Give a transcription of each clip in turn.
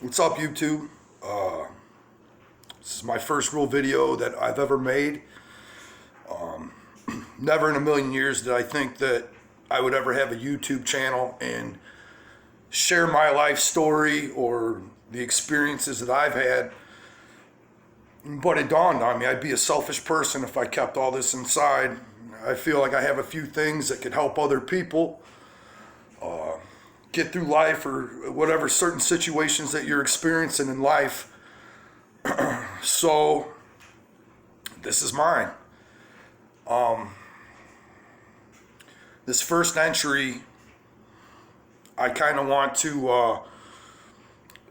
What's up, YouTube? This is my first real video that I've ever made. Never in a million years did I think that I would ever have a YouTube channel and share my life story or the experiences that I've had. But it dawned on me I'd be a selfish person if I kept all this inside. I feel like I have a few things that could help other people get through life or whatever certain situations that you're experiencing in life. So this is mine. This first entry, I kind of want to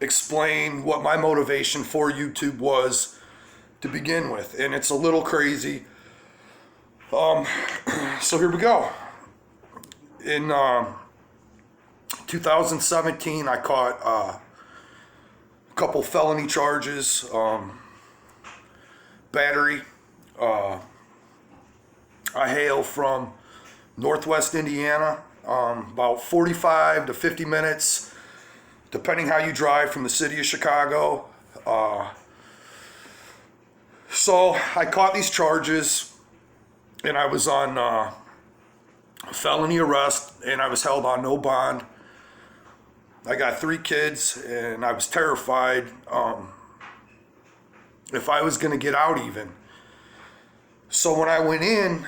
explain what my motivation for YouTube was to begin with, and it's a little crazy. So here we go. In 2017, I caught a couple felony charges, battery. I hail from Northwest Indiana, about 45 to 50 minutes, depending how you drive, from the city of Chicago. So I caught these charges, and I was on felony arrest, and I was held on no bond. I got 3 kids, and I was terrified if I was going to get out even. So when I went in,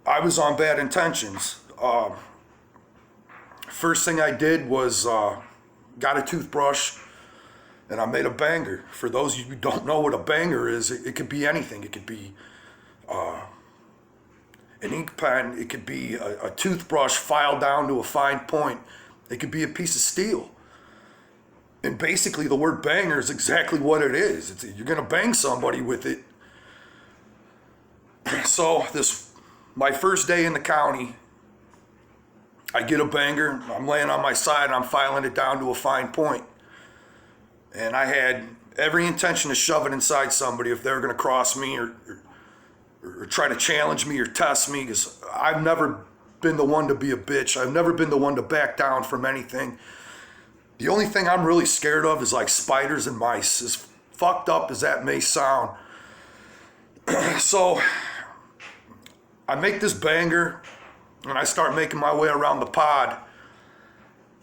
I was on bad intentions. First thing I did was got a toothbrush, and I made a banger. For those of you who don't know what a banger is, it could be anything. It could be an ink pen. It could be a toothbrush filed down to a fine point. It could be a piece of steel. And basically the word banger is exactly what it is. You're gonna bang somebody with it. So my first day in the county, I get a banger, I'm laying on my side, and I'm filing it down to a fine point. And I had every intention to shove it inside somebody if they were gonna cross me or try to challenge me or test me, because I've never been the one to be a bitch. I've never been the one to back down from anything. The only thing I'm really scared of is like spiders and mice, as fucked up as that may sound. So I make this banger, and I start making my way around the pod,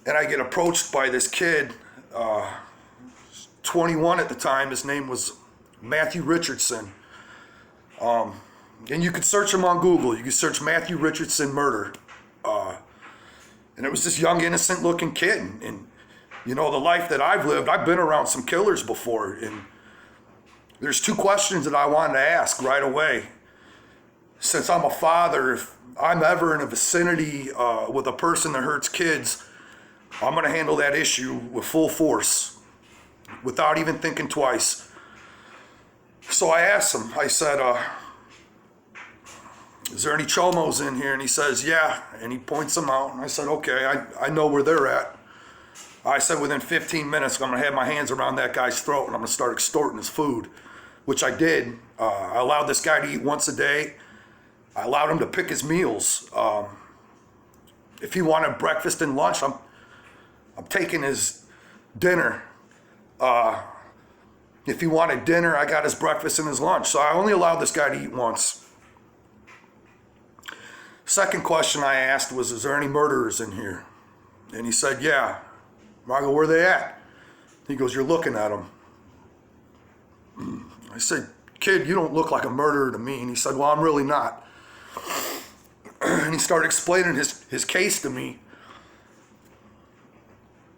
and I get approached by this kid, 21 at the time. His name was Matthew Richardson. And you could search him on Google. You could search Matthew Richardson murder. And it was this young, innocent looking kid. And you know, the life that I've lived, I've been around some killers before. And there's 2 questions that I wanted to ask right away. Since I'm a father, if I'm ever in a vicinity with a person that hurts kids, I'm going to handle that issue with full force, without even thinking twice. So I asked him, I said, is there any chomos in here? And he says, yeah. And he points them out. And I said, okay, I know where they're at. I said, within 15 minutes, I'm going to have my hands around that guy's throat, and I'm going to start extorting his food, which I did. I allowed this guy to eat once a day. I allowed him to pick his meals. If he wanted breakfast and lunch, I'm taking his dinner. If he wanted dinner, I got his breakfast and his lunch. So I only allowed this guy to eat once. Second question I asked was, is there any murderers in here? And he said, yeah. I go, where are they at? He goes, you're looking at them. I said, kid, you don't look like a murderer to me. And he said, well, I'm really not. And he started explaining his case to me.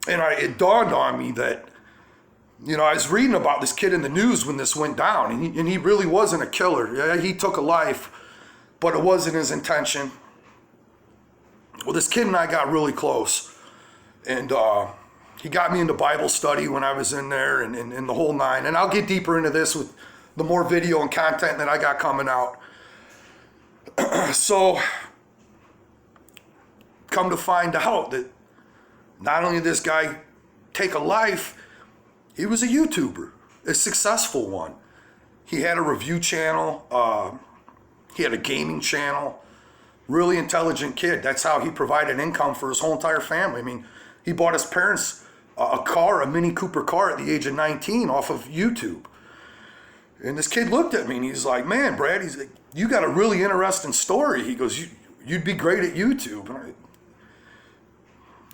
And it dawned on me that, you know, I was reading about this kid in the news when this went down, and he really wasn't a killer. Yeah, he took a life, but it wasn't his intention. Well, this kid and I got really close, and he got me into Bible study when I was in there, and the whole nine. And I'll get deeper into this with the more video and content that I got coming out. So, come to find out that not only did this guy take a life, he was a YouTuber, a successful one. He had a review channel. He had a gaming channel. Really intelligent kid. That's how he provided income for his whole entire family. I mean, he bought his parents a car, a Mini Cooper car at the age of 19 off of YouTube. And this kid looked at me and he's like, man, Brad, he's like, you got a really interesting story. He goes, you'd be great at YouTube.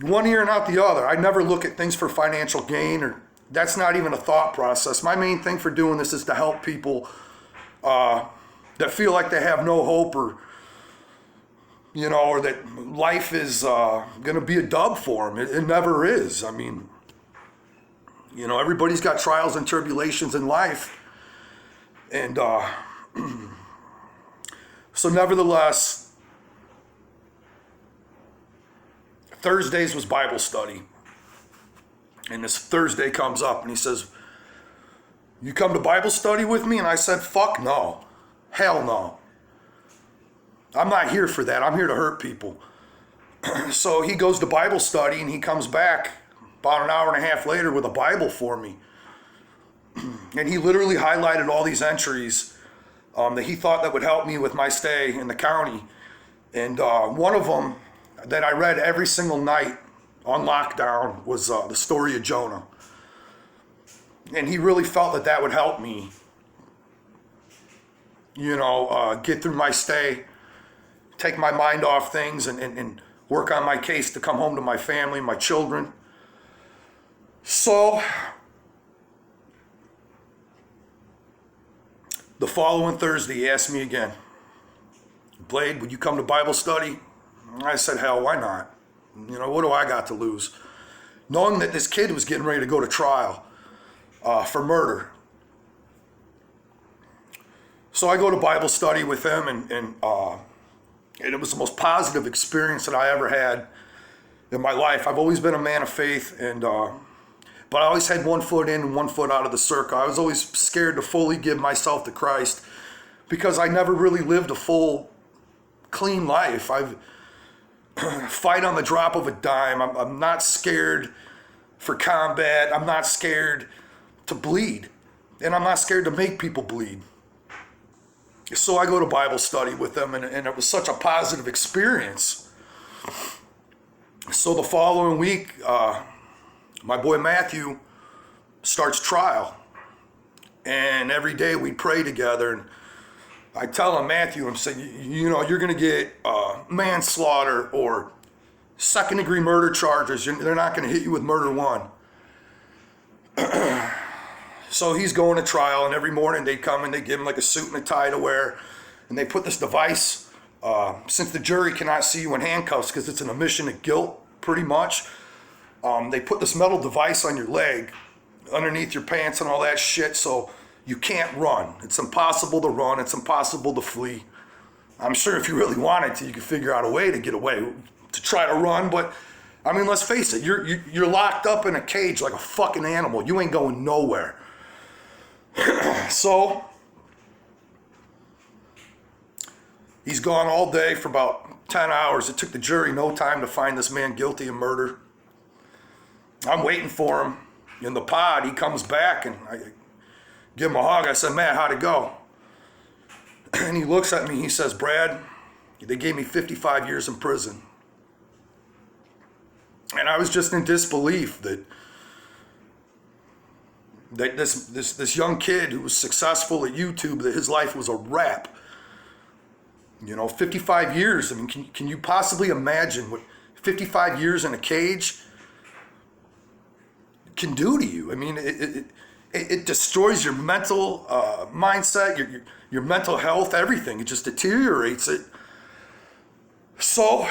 And one ear and out the other. I never look at things for financial gain, or that's not even a thought process. My main thing for doing this is to help people that feel like they have no hope, or or that life is going to be a dub for them. It never is. I mean, everybody's got trials and tribulations in life. And so nevertheless, Thursdays was Bible study. And this Thursday comes up and he says, you come to Bible study with me? And I said, fuck no. Hell no. I'm not here for that. I'm here to hurt people. So he goes to Bible study and he comes back about an hour and a half later with a Bible for me. And he literally highlighted all these entries that he thought that would help me with my stay in the county. And one of them that I read every single night on lockdown was the story of Jonah. And he really felt that would help me, get through my stay, take my mind off things, and work on my case to come home to my family, my children. So the following Thursday, he asked me again, Blade, would you come to Bible study? I said, hell, why not? What do I got to lose? Knowing that this kid was getting ready to go to trial for murder. So I go to Bible study with him, and it was the most positive experience that I ever had in my life. I've always been a man of faith, but I always had one foot in and one foot out of the circle. I was always scared to fully give myself to Christ because I never really lived a full, clean life. I've fight on the drop of a dime. I'm not scared for combat. I'm not scared to bleed. And I'm not scared to make people bleed. So I go to Bible study with them, and it was such a positive experience. So the following week, my boy Matthew starts trial. And every day we pray together. And I tell him, Matthew, I'm saying, you're going to get manslaughter or second-degree murder charges. They're not going to hit you with murder one. So he's going to trial, and every morning they come and they give him like a suit and a tie to wear. And they put this device, since the jury cannot see you in handcuffs because it's an admission of guilt, pretty much. They put this metal device on your leg, underneath your pants and all that shit, so you can't run. It's impossible to run. It's impossible to flee. I'm sure if you really wanted to, you could figure out a way to get away, to try to run. But, I mean, let's face it. You're locked up in a cage like a fucking animal. You ain't going nowhere. So, he's gone all day for about 10 hours. It took the jury no time to find this man guilty of murder. I'm waiting for him in the pod. He comes back, and I give him a hug. I said, Matt, how'd it go? And he looks at me. He says, Brad, they gave me 55 years in prison. And I was just in disbelief that this young kid who was successful at YouTube, that his life was a wrap. 55 years. I mean, can you possibly imagine what 55 years in a cage can do to you? I mean, it destroys your mental mindset, your mental health, everything. It just deteriorates it. So